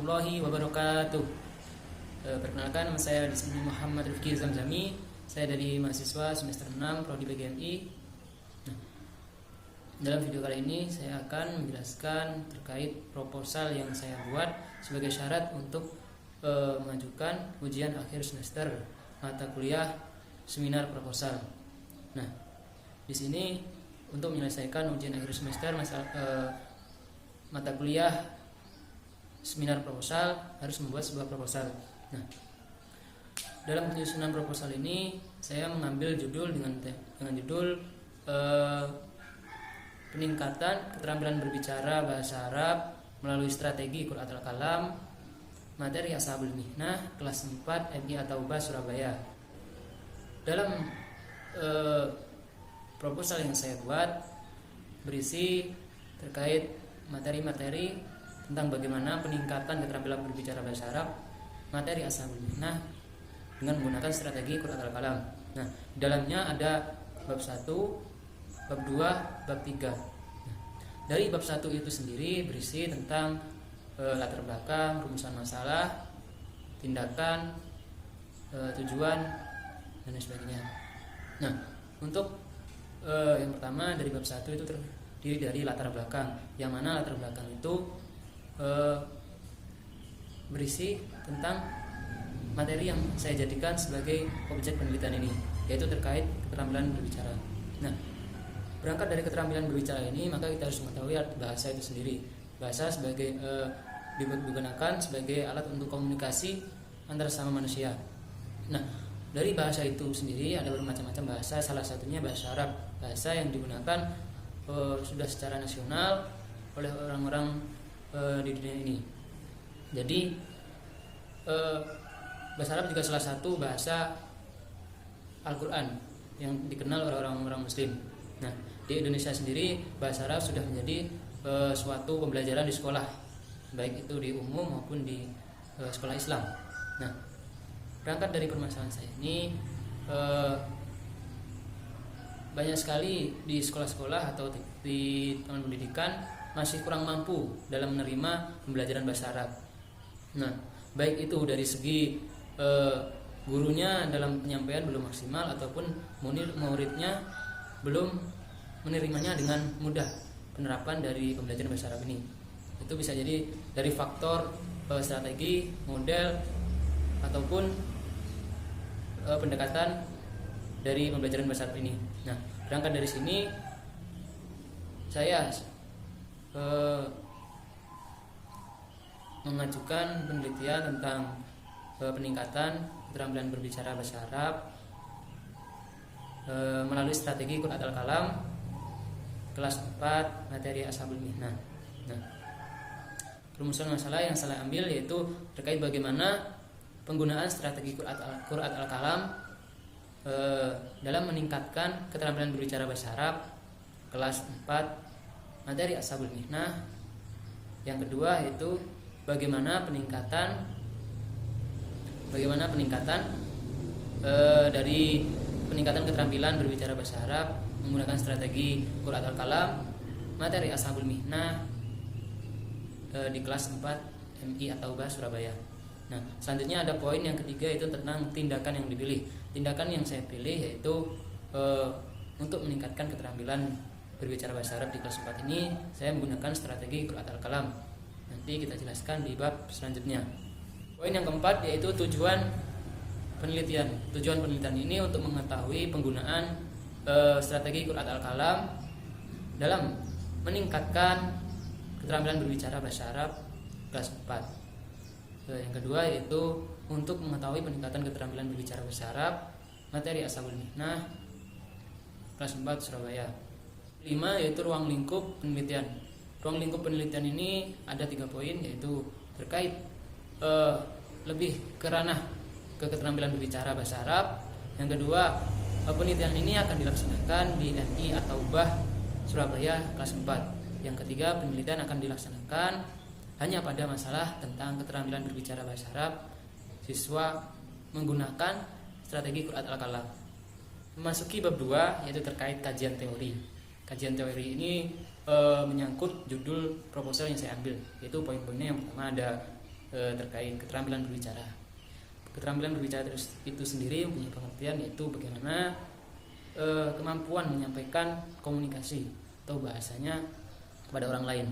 warahmatullahi wabarakatuh. Perkenalkan, nama saya di sini Muhammad Rifki Zamzami. Saya dari mahasiswa semester 6 Prodi PGMI. Nah, dalam video kali ini saya akan menjelaskan terkait proposal yang saya buat sebagai syarat untuk mengajukan ujian akhir semester mata kuliah seminar proposal. Nah, di sini untuk menyelesaikan ujian akhir semester mata kuliah seminar proposal harus membuat sebuah proposal. Nah, dalam penyusunan proposal ini saya mengambil judul dengan judul peningkatan keterampilan berbicara bahasa Arab melalui strategi Qur'at al-Kalam, materi Ashabul Mihnah, kelas 4 MI At-Taubah Surabaya. Dalam proposal yang saya buat berisi terkait materi-materi tentang bagaimana peningkatan keterampilan berbicara bahasa Arab, materi Ashabul Mihnah dengan menggunakan strategi Qur'at al-Kalam. Nah, di dalamnya ada bab 1, bab 2, bab 3. Nah, dari bab 1 itu sendiri berisi tentang latar belakang, rumusan masalah, tindakan, tujuan, dan lain sebagainya. Nah, untuk yang pertama dari bab 1 itu terdiri dari latar belakang, yang mana latar belakang itu berisi tentang materi yang saya jadikan sebagai objek penelitian ini, yaitu terkait keterampilan berbicara. Nah, berangkat dari keterampilan berbicara ini, maka kita harus mengetahui bahasa itu sendiri. Bahasa sebagai digunakan sebagai alat untuk komunikasi antara sama manusia. Nah, dari bahasa itu sendiri ada bermacam-macam bahasa, salah satunya bahasa Arab, bahasa yang digunakan sudah secara nasional oleh orang-orang di dunia ini. Jadi bahasa Arab juga salah satu bahasa Al-Quran yang dikenal oleh orang-orang Muslim. Nah, di Indonesia sendiri bahasa Arab sudah menjadi suatu pembelajaran di sekolah, baik itu di umum maupun di sekolah Islam. Nah, berangkat dari permasalahan saya ini, banyak sekali di sekolah-sekolah atau di taman pendidikan masih kurang mampu dalam menerima pembelajaran bahasa Arab. Nah, baik itu dari segi gurunya dalam penyampaian belum maksimal ataupun muridnya belum menerimanya dengan mudah penerapan dari pembelajaran bahasa Arab ini. Itu bisa jadi dari faktor strategi, model, ataupun pendekatan dari pembelajaran bahasa Arab ini. Nah, berangkat dari sini saya mengajukan penelitian tentang peningkatan keterampilan berbicara bahasa Arab melalui strategi Qur'at al-Kalam kelas 4 materi Ashabul Mihnah. Nah, rumusan masalah yang saya ambil yaitu terkait bagaimana penggunaan strategi Qur'at al-Kalam dalam meningkatkan keterampilan berbicara bahasa Arab kelas 4 materi Ashabul Mihnah. Yang kedua yaitu bagaimana peningkatan dari peningkatan keterampilan berbicara bahasa Arab menggunakan strategi Qur'at al-Kalam materi Ashabul Mihnah di kelas 4 MI At-Taubah Surabaya. Nah, selanjutnya ada poin yang ketiga, yaitu tentang tindakan yang dipilih. Tindakan yang saya pilih yaitu untuk meningkatkan keterampilan berbicara bahasa Arab di kelas 4 ini saya menggunakan strategi Qur'at al-Kalam. Nanti kita jelaskan di bab selanjutnya. Poin yang keempat yaitu tujuan penelitian. Tujuan penelitian ini untuk mengetahui penggunaan strategi Qur'at al-Kalam dalam meningkatkan keterampilan berbicara bahasa Arab kelas 4. Yang kedua yaitu untuk mengetahui peningkatan keterampilan berbicara bahasa Arab materi Ashabul Mihnah kelas 4 Surabaya. 5 yaitu ruang lingkup penelitian. Ruang lingkup penelitian ini ada 3 poin, yaitu terkait lebih ke ranah keterampilan berbicara bahasa Arab. Yang kedua, penelitian ini akan dilaksanakan di MI At-Taubah Surabaya kelas 4. Yang ketiga, penelitian akan dilaksanakan hanya pada masalah tentang keterampilan berbicara bahasa Arab siswa menggunakan strategi Qur'at al-Kalam. Memasuki bab 2 yaitu terkait kajian teori. Kajian teori ini menyangkut judul proposal yang saya ambil, yaitu poin-poinnya yang pertama ada terkait keterampilan berbicara. Keterampilan berbicara itu sendiri mempunyai pengertian yaitu bagaimana kemampuan menyampaikan komunikasi atau bahasanya kepada orang lain.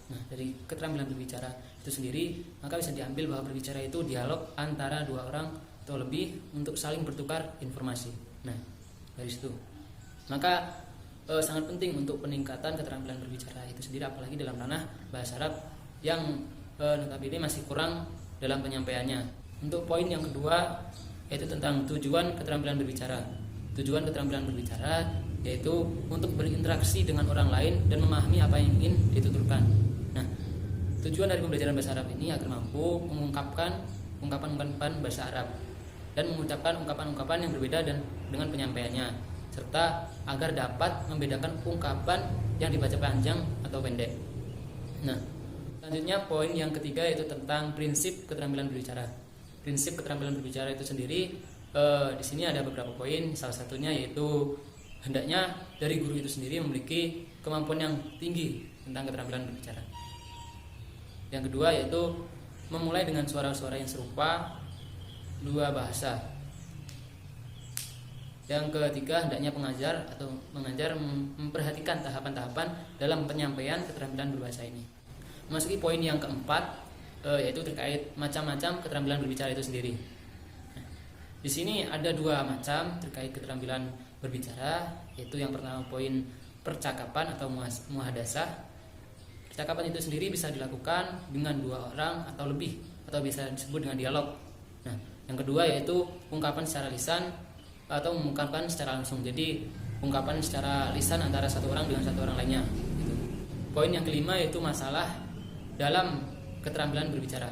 Nah, dari keterampilan berbicara itu sendiri maka bisa diambil bahwa berbicara itu dialog antara dua orang atau lebih untuk saling bertukar informasi. Nah, dari situ maka sangat penting untuk peningkatan keterampilan berbicara itu sendiri, apalagi dalam ranah bahasa Arab yang notabene masih kurang dalam penyampaiannya. Untuk poin yang kedua yaitu tentang tujuan keterampilan berbicara. Tujuan keterampilan berbicara yaitu untuk berinteraksi dengan orang lain dan memahami apa yang ingin dituturkan. Nah, tujuan dari pembelajaran bahasa Arab ini agar mampu mengungkapkan ungkapan-ungkapan bahasa Arab dan mengucapkan ungkapan-ungkapan yang berbeda dan dengan penyampaiannya, serta agar dapat membedakan ungkapan yang dibaca panjang atau pendek. Nah, selanjutnya poin yang ketiga yaitu tentang prinsip keterampilan berbicara. Prinsip keterampilan berbicara itu sendiri di sini ada beberapa poin. Salah satunya yaitu hendaknya dari guru itu sendiri memiliki kemampuan yang tinggi tentang keterampilan berbicara. Yang kedua yaitu memulai dengan suara-suara yang serupa dua bahasa. Yang ketiga hendaknya pengajar atau mengajar memperhatikan tahapan-tahapan dalam penyampaian keterampilan berbahasa ini. Memasuki poin yang keempat yaitu terkait macam-macam keterampilan berbicara itu sendiri. Nah, di sini ada dua macam terkait keterampilan berbicara, yaitu yang pertama poin percakapan atau muhadasah. Percakapan itu sendiri bisa dilakukan dengan dua orang atau lebih atau bisa disebut dengan dialog. Nah, yang kedua yaitu ungkapan secara lisan atau mengungkapkan secara langsung. Jadi ungkapan secara lisan antara satu orang dengan satu orang lainnya gitu. Poin yang kelima yaitu masalah dalam keterampilan berbicara.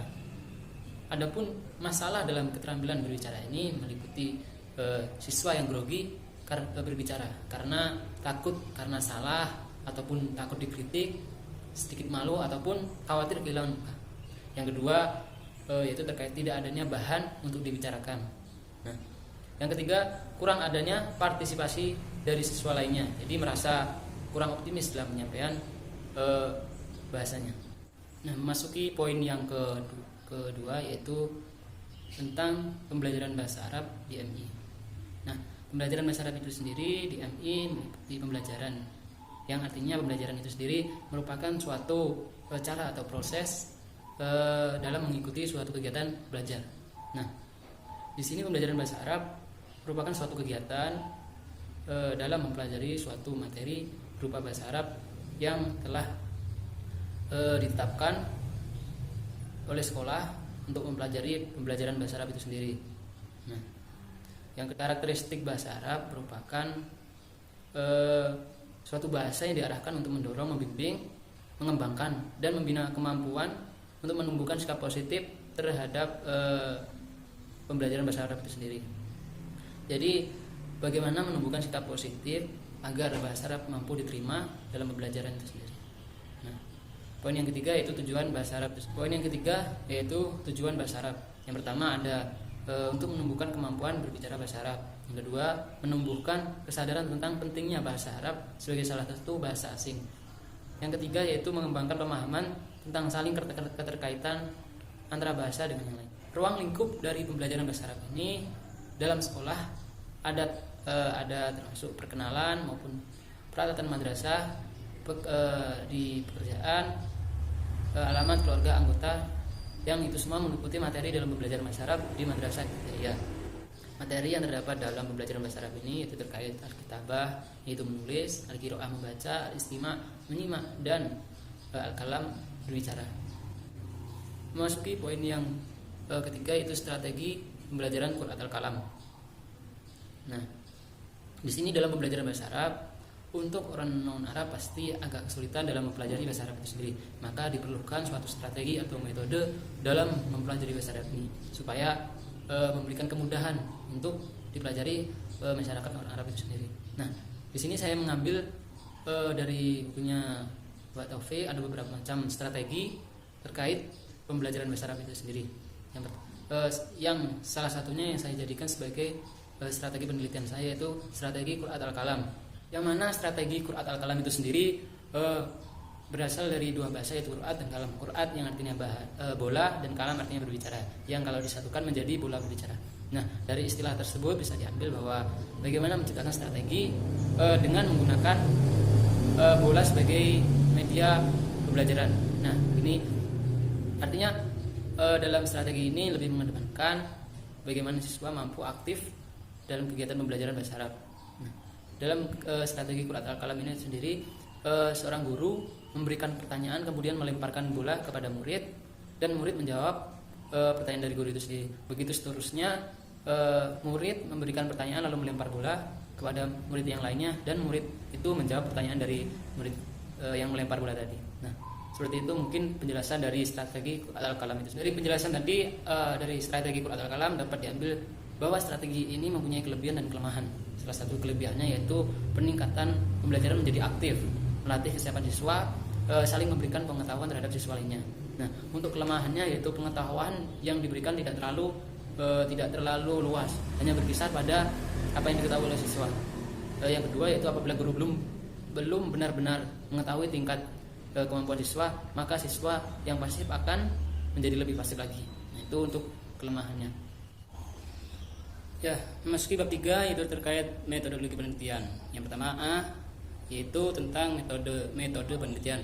Adapun masalah dalam keterampilan berbicara ini meliputi siswa yang grogi karena berbicara karena takut karena salah ataupun takut dikritik, sedikit malu ataupun khawatir kehilangan muka. Yang kedua yaitu terkait tidak adanya bahan untuk dibicarakan. Nah, yang ketiga kurang adanya partisipasi dari siswa lainnya, jadi merasa kurang optimis dalam penyampaian bahasanya. Nah, memasuki poin yang kedua yaitu tentang pembelajaran bahasa Arab di MI. Nah, pembelajaran bahasa Arab itu sendiri di MI meliputi pembelajaran yang artinya pembelajaran itu sendiri merupakan suatu cara atau proses dalam mengikuti suatu kegiatan belajar. Nah, di sini pembelajaran bahasa Arab merupakan suatu kegiatan dalam mempelajari suatu materi berupa bahasa Arab yang telah ditetapkan oleh sekolah untuk mempelajari pembelajaran bahasa Arab itu sendiri. Nah, yang karakteristik bahasa Arab merupakan suatu bahasa yang diarahkan untuk mendorong, membimbing, mengembangkan dan membina kemampuan untuk menumbuhkan sikap positif terhadap pembelajaran bahasa Arab itu sendiri. Jadi, bagaimana menumbuhkan sikap positif agar bahasa Arab mampu diterima dalam pembelajaran itu sendiri. Poin yang ketiga yaitu tujuan bahasa Arab. Poin yang ketiga yaitu tujuan bahasa Arab. Yang pertama ada untuk menumbuhkan kemampuan berbicara bahasa Arab. Yang kedua, menumbuhkan kesadaran tentang pentingnya bahasa Arab sebagai salah satu bahasa asing. Yang ketiga yaitu mengembangkan pemahaman tentang saling keterkaitan antara bahasa dengan yang lain. Ruang lingkup dari pembelajaran bahasa Arab ini dalam sekolah ada termasuk perkenalan maupun peralatan madrasah, di pekerjaan, alamat keluarga anggota, yang itu semua meliputi materi dalam pembelajaran bahasa Arab di madrasah ibtidaiyah. Materi yang terdapat dalam pembelajaran bahasa Arab ini itu terkait al-kitabah, yaitu menulis, al-qiraah membaca, al-istima' menyimak, dan al-kalam berbicara. Memasuki poin yang ketiga yaitu strategi pembelajaran Qur'at al-kalam. Nah, di sini dalam pembelajaran bahasa Arab untuk orang non-Arab pasti agak kesulitan dalam mempelajari bahasa Arab itu sendiri. Maka diperlukan suatu strategi atau metode dalam mempelajari bahasa Arab ini supaya memberikan kemudahan untuk dipelajari masyarakat orang Arab itu sendiri. Nah, di sini saya mengambil dari bukunya Pak Taufik ada beberapa macam strategi terkait pembelajaran bahasa Arab itu sendiri. Yang salah satunya yang saya jadikan sebagai strategi penelitian saya yaitu strategi Qur'at al-Kalam. Yang mana strategi Qur'at al-Kalam itu sendiri berasal dari dua bahasa, yaitu qur'at dan kalam. Qur'at yang artinya bola, dan kalam artinya berbicara, yang kalau disatukan menjadi bola berbicara. Nah, dari istilah tersebut bisa diambil bahwa bagaimana menciptakan strategi dengan menggunakan bola sebagai media pembelajaran. Nah, ini artinya dalam strategi ini lebih mengedepankan bagaimana siswa mampu aktif dalam kegiatan pembelajaran bahasa Arab. Nah, dalam strategi qur'at al-kalam ini sendiri, seorang guru memberikan pertanyaan, kemudian melemparkan bola kepada murid, dan murid menjawab pertanyaan dari guru itu sendiri. Begitu seterusnya, murid memberikan pertanyaan lalu melempar bola kepada murid yang lainnya, dan murid itu menjawab pertanyaan dari murid yang melempar bola tadi. Nah, seperti itu mungkin penjelasan dari strategi qur'at al-kalam itu. Dari penjelasan tadi dari strategi qur'at al-kalam dapat diambil bahwa strategi ini mempunyai kelebihan dan kelemahan. Salah satu kelebihannya yaitu peningkatan pembelajaran menjadi aktif, melatih kesiapan siswa, saling memberikan pengetahuan terhadap siswa lainnya. Nah, untuk kelemahannya yaitu pengetahuan yang diberikan tidak terlalu luas, hanya berkisar pada apa yang diketahui oleh siswa. Yang kedua yaitu apabila guru belum benar-benar mengetahui tingkat kemampuan siswa, maka siswa yang pasif akan menjadi lebih pasif lagi. Nah, itu untuk kelemahannya. Ya, memasuki bab 3 yaitu terkait metodologi penelitian. Yang pertama yaitu tentang metode penelitian.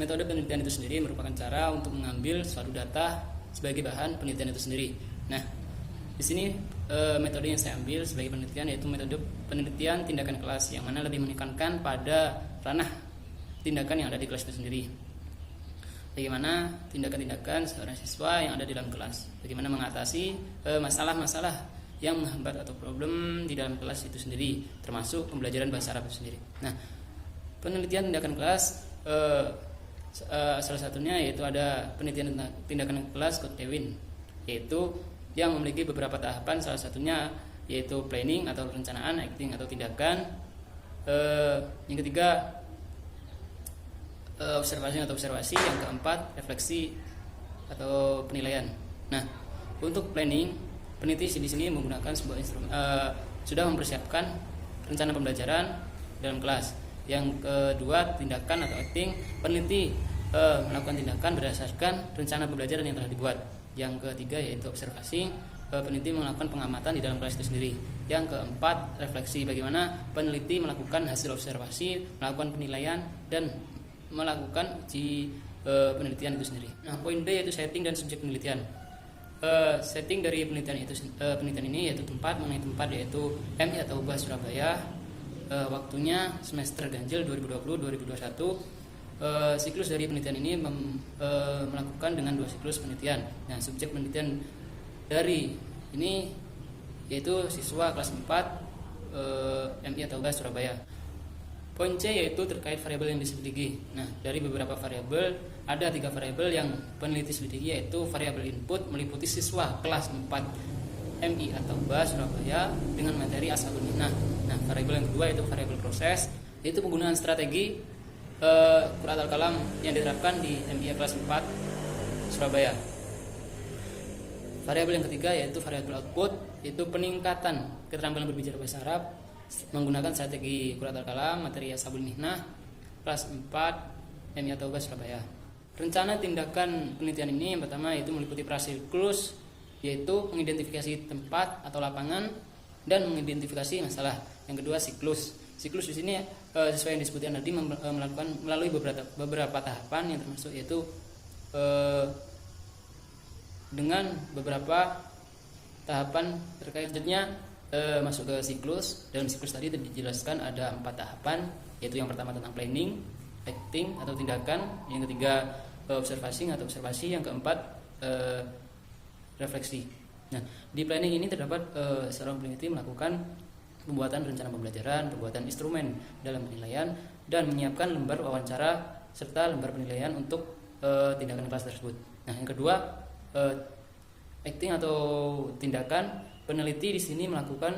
Metode penelitian itu sendiri merupakan cara untuk mengambil suatu data sebagai bahan penelitian itu sendiri. Nah, di sini metode yang saya ambil sebagai penelitian yaitu metode penelitian tindakan kelas, yang mana lebih menekankan pada ranah tindakan yang ada di kelas itu sendiri. Bagaimana tindakan-tindakan seorang siswa yang ada di dalam kelas, bagaimana mengatasi masalah-masalah yang menghambat atau problem di dalam kelas itu sendiri, termasuk pembelajaran bahasa Arab itu sendiri. Nah, penelitian tindakan kelas salah satunya yaitu ada penelitian tindakan kelas Kotewin, yaitu yang memiliki beberapa tahapan. Salah satunya yaitu planning atau perencanaan, acting atau tindakan. Yang ketiga observasi, yang keempat refleksi atau penilaian. Nah, untuk planning, peneliti di sini menggunakan sebuah instrumen, sudah mempersiapkan rencana pembelajaran dalam kelas. Yang kedua, tindakan atau acting, peneliti melakukan tindakan berdasarkan rencana pembelajaran yang telah dibuat. Yang ketiga yaitu observasi, peneliti melakukan pengamatan di dalam kelas itu sendiri. Yang keempat, refleksi, bagaimana peneliti melakukan hasil observasi, melakukan penilaian, dan melakukan uji penelitian itu sendiri. Nah, poin B yaitu setting dan subjek penelitian. Setting dari penelitian ini yaitu mengenai tempat yaitu MI atau UBA Surabaya. Waktunya semester ganjil 2020-2021. Siklus dari penelitian ini melakukan dengan 2 siklus penelitian. Nah, subjek penelitian dari ini yaitu siswa kelas 4 MI atau UBA Surabaya. Poin C yaitu terkait variabel yang diselidiki. Nah, dari beberapa variabel, ada 3 variabel yang peneliti selidiki, yaitu variabel input meliputi siswa kelas 4 MI atau UBA Surabaya dengan materi Ashabul Mihnah. Nah, variabel yang kedua yaitu variabel proses, yaitu penggunaan strategi qur'at al-kalam yang diterapkan di MI kelas 4 Surabaya. Variabel yang ketiga yaitu variabel output, yaitu peningkatan keterampilan berbicara bahasa Arab menggunakan strategi qur'at al-kalam materi Ashabul Mihnah kelas 4 MI atau UBA Surabaya. Rencana tindakan penelitian ini yang pertama yaitu meliputi prasiklus, yaitu mengidentifikasi tempat atau lapangan dan mengidentifikasi masalah. Yang kedua siklus. Siklus di sini sesuai yang disebutkan tadi melakukan melalui beberapa tahapan yang termasuk yaitu dengan beberapa tahapan terkait. Selanjutnya masuk ke siklus. Dalam siklus tadi dijelaskan ada 4 tahapan, yaitu yang pertama tentang planning, acting atau tindakan, yang ketiga observasi, yang keempat refleksi. Nah, di planning ini terdapat seorang peneliti melakukan pembuatan rencana pembelajaran, pembuatan instrumen dalam penilaian, dan menyiapkan lembar wawancara serta lembar penilaian untuk tindakan kelas tersebut. Nah, yang kedua acting atau tindakan, peneliti di sini melakukan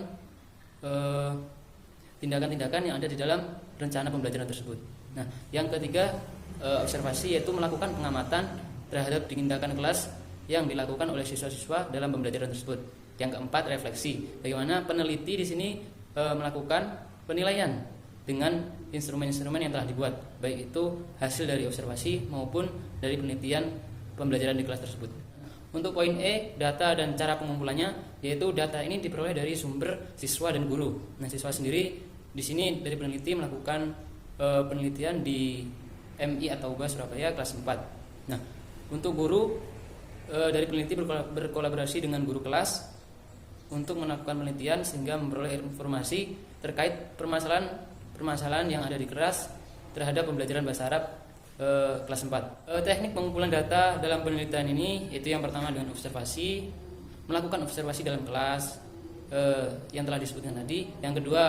tindakan-tindakan yang ada di dalam rencana pembelajaran tersebut. Nah, yang ketiga observasi, yaitu melakukan pengamatan terhadap tindakan kelas yang dilakukan oleh siswa-siswa dalam pembelajaran tersebut. Yang keempat refleksi, bagaimana peneliti di sini melakukan penilaian dengan instrumen-instrumen yang telah dibuat, baik itu hasil dari observasi maupun dari penelitian pembelajaran di kelas tersebut. Untuk poin E, data dan cara pengumpulannya, yaitu data ini diperoleh dari sumber siswa dan guru. Nah, siswa sendiri di sini dari peneliti melakukan penelitian di MI atau UBA Surabaya kelas 4. Nah, untuk guru dari peneliti berkolaborasi dengan guru kelas untuk melakukan penelitian sehingga memperoleh informasi terkait permasalahan yang ada di kelas terhadap pembelajaran bahasa Arab kelas 4. Teknik pengumpulan data dalam penelitian ini itu yang pertama dengan observasi, melakukan observasi dalam kelas yang telah disebutkan tadi. Yang kedua,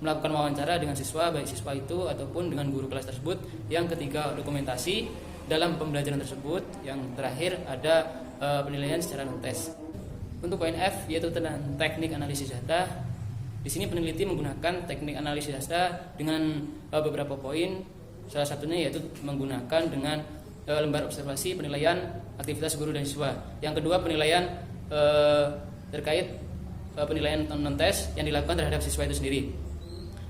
melakukan wawancara dengan siswa, baik siswa itu ataupun dengan guru kelas tersebut. Yang ketiga, dokumentasi dalam pembelajaran tersebut. Yang terakhir ada penilaian secara non-tes. Untuk poin F, yaitu tentang teknik analisis data. Di sini peneliti menggunakan teknik analisis data dengan beberapa poin. Salah satunya yaitu menggunakan dengan lembar observasi penilaian aktivitas guru dan siswa. Yang kedua, penilaian terkait penilaian non-tes yang dilakukan terhadap siswa itu sendiri.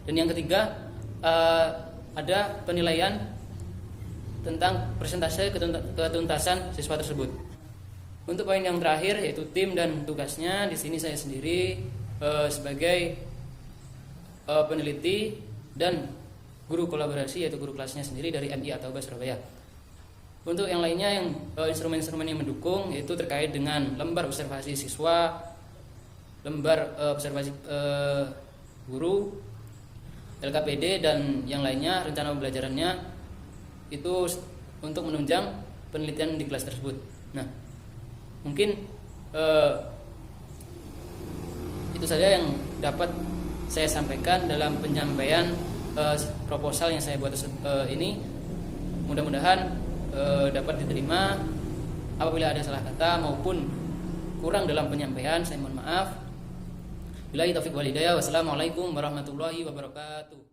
Dan yang ketiga, ada penilaian tentang persentase ketuntasan siswa tersebut. Untuk poin yang terakhir yaitu tim dan tugasnya, di sini saya sendiri sebagai peneliti dan guru kolaborasi yaitu guru kelasnya sendiri dari MI atau UBA Surabaya. Untuk yang lainnya yang instrumen-instrumen yang mendukung yaitu terkait dengan lembar observasi siswa, lembar observasi guru, LKPD dan yang lainnya, rencana pembelajarannya itu untuk menunjang penelitian di kelas tersebut. Nah, mungkin itu saja yang dapat saya sampaikan dalam penyampaian proposal yang saya buat ini. Mudah-mudahan dapat diterima. Apabila ada salah kata maupun kurang dalam penyampaian, saya mohon maaf. Billahi taufiq wal hidayah. Wassalamualaikum warahmatullahi wabarakatuh.